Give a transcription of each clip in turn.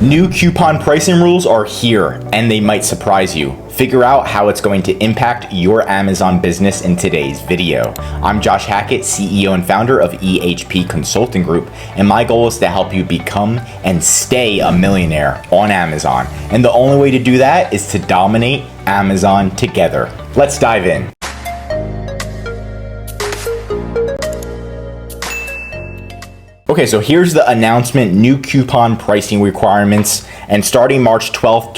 New coupon pricing rules are here, and they might surprise you. Figure out how it's going to impact your Amazon business in today's video. I'm Josh Hackett, CEO and founder of EHP Consulting Group, and my goal is to help you become and stay a millionaire on Amazon. And the only way to do that is to dominate Amazon together. Let's dive in. Okay, so here's the announcement, new coupon pricing requirements, and starting March 12th,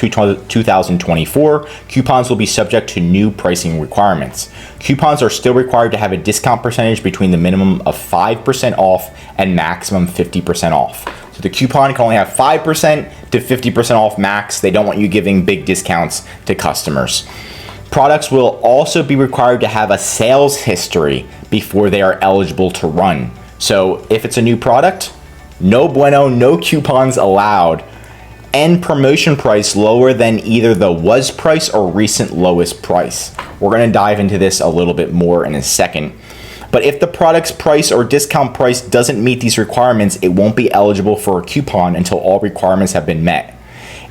2024, coupons will be subject to new pricing requirements. Coupons are still required to have a discount percentage between the minimum of 5% off and maximum 50% off. So the coupon can only have 5% to 50% off max. They don't want you giving big discounts to customers. Products will also be required to have a sales history before they are eligible to run. So if it's a new product, no bueno, no coupons allowed, and promotion price lower than either the was price or recent lowest price. We're going to dive into this a little bit more in a second. But if the product's price or discount price doesn't meet these requirements, it won't be eligible for a coupon until all requirements have been met.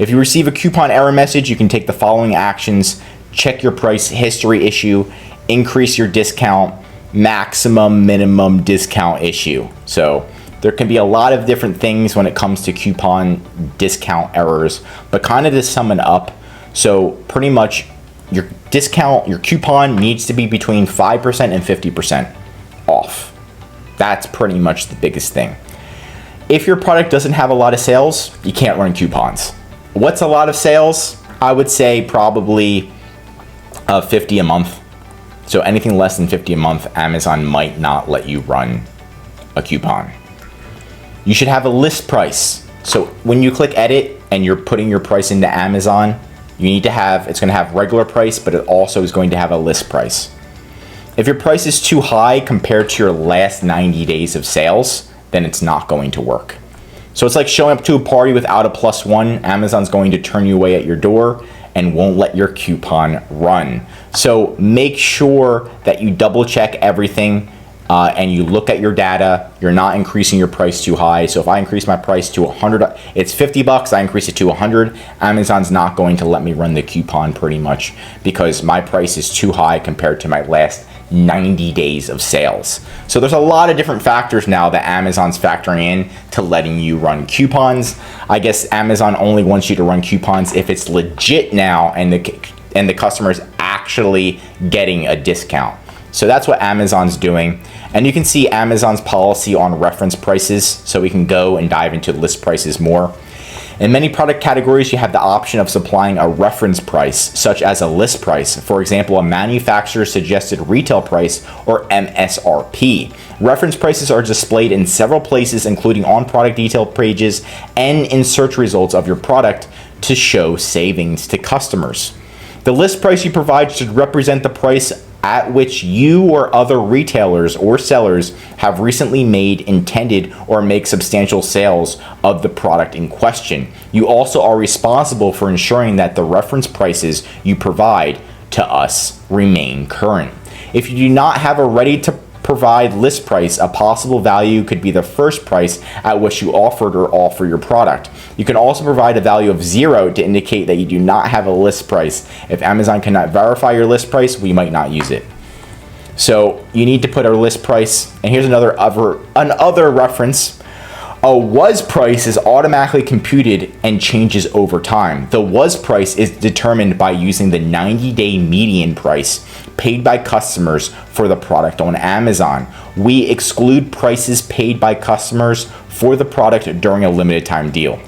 If you receive a coupon error message, you can take the following actions: check your price history issue, increase your discount, maximum minimum discount issue. So there can be a lot of different things when it comes to coupon discount errors, but kind of to sum it up, so pretty much your discount, your coupon needs to be between 5% and 50% off. That's pretty much the biggest thing. If your product doesn't have a lot of sales, you can't run coupons. What's a lot of sales? I would say probably 50 a month. So anything less than 50 a month, Amazon might not let you run a coupon. You should have a list price. So when you click edit and you're putting your price into Amazon, you need to have, it's going to have regular price, but it also is going to have a list price. If your price is too high compared to your last 90 days of sales, then it's not going to work. So it's like showing up to a party without a +1. Amazon's going to turn you away at your door and won't let your coupon run. So make sure that you double check everything and you look at your data. You're not increasing your price too high. So if I increase my price to 100, it's 50 bucks, I increase it to 100, Amazon's not going to let me run the coupon pretty much because my price is too high compared to my last 90 days of sales. So there's a lot of different factors now that Amazon's factoring in to letting you run coupons. I guess Amazon only wants you to run coupons if it's legit now and the customer's actually getting a discount. So that's what Amazon's doing. And you can see Amazon's policy on reference prices, so we can go and dive into list prices more. In many product categories, you have the option of supplying a reference price, such as a list price. For example, a manufacturer's suggested retail price, or MSRP. Reference prices are displayed in several places, including on product detail pages and in search results of your product to show savings to customers. The list price you provide should represent the price at which you or other retailers or sellers have recently made, intended, or make substantial sales of the product in question. You also are responsible for ensuring that the reference prices you provide to us remain current. If you do not have a ready to provide list price, a possible value could be the first price at which you offered or offer your product. You can also provide a value of 0 to indicate that you do not have a list price. If Amazon cannot verify your list price, we might not use it. So you need to put a list price. And here's another reference. A was price is automatically computed and changes over time. The was price is determined by using the 90-day median price paid by customers for the product on Amazon. We exclude prices paid by customers for the product during a limited time deal.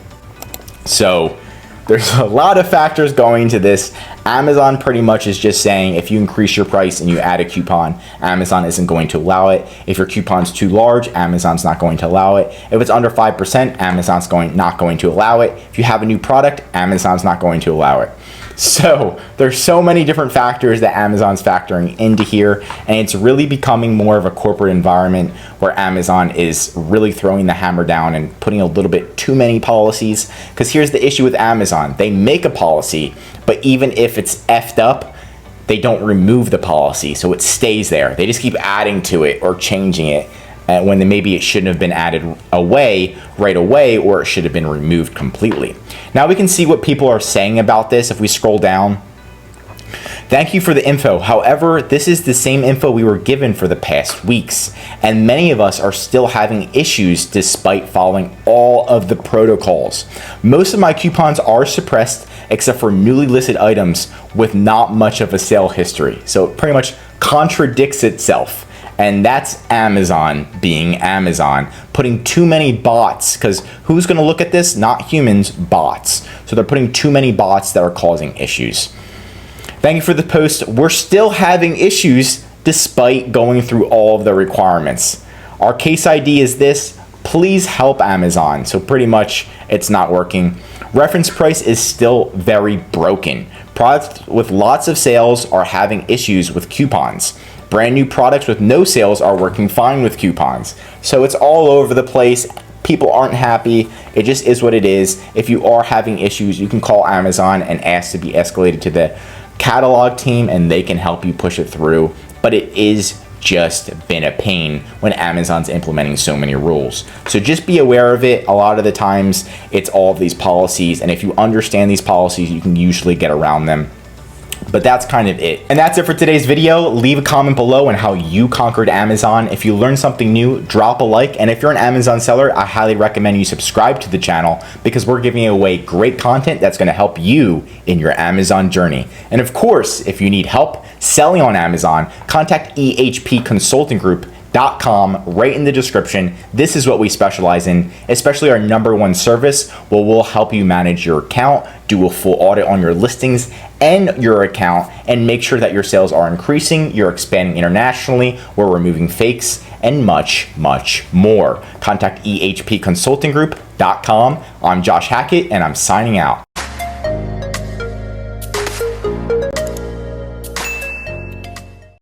So there's a lot of factors going into this. Amazon pretty much is just saying if you increase your price and you add a coupon, Amazon isn't going to allow it. If your coupon's too large, Amazon's not going to allow it. If it's under 5%, Amazon's not going to allow it. If you have a new product, Amazon's not going to allow it. So there's so many different factors that Amazon's factoring into here, and it's really becoming more of a corporate environment where Amazon is really throwing the hammer down and putting a little bit too many policies. Because here's the issue with Amazon. They make a policy, but even if it's effed up, they don't remove the policy, so it stays there. They just keep adding to it or changing it when maybe it shouldn't have been added away right away, or it should have been removed completely. Now we can see what people are saying about this if we scroll down. Thank you for the info. However, this is the same info we were given for the past weeks, and many of us are still having issues despite following all of the protocols. Most of my coupons are suppressed except for newly listed items with not much of a sale history. So it pretty much contradicts itself. And that's Amazon being Amazon, putting too many bots, because who's going to look at this? Not humans, bots. So they're putting too many bots that are causing issues. Thank you for the post. We're still having issues despite going through all of the requirements. Our case ID is this. Please help Amazon. So pretty much it's not working. Reference price is still very broken. Products with lots of sales are having issues with coupons. Brand new products with no sales are working fine with coupons. So it's all over the place. People aren't happy. It just is what it is. If you are having issues, you can call Amazon and ask to be escalated to the catalog team and they can help you push it through. But it is just been a pain when Amazon's implementing so many rules. So just be aware of it. A lot of the times it's all of these policies, and if you understand these policies, you can usually get around them. But that's kind of it. And that's it for today's video. Leave a comment below on how you conquered Amazon. If you learned something new, drop a like. And if you're an Amazon seller, I highly recommend you subscribe to the channel because we're giving away great content that's going to help you in your Amazon journey. And of course, if you need help selling on Amazon, contact ehpconsultinggroup.com right in the description. This is what we specialize in, especially our #1 service where we'll help you manage your account, do a full audit on your listings and your account, and make sure that your sales are increasing, you're expanding internationally, we're removing fakes, and much, much more. Contact ehpconsultinggroup.com. I'm Josh Hackett, and I'm signing out.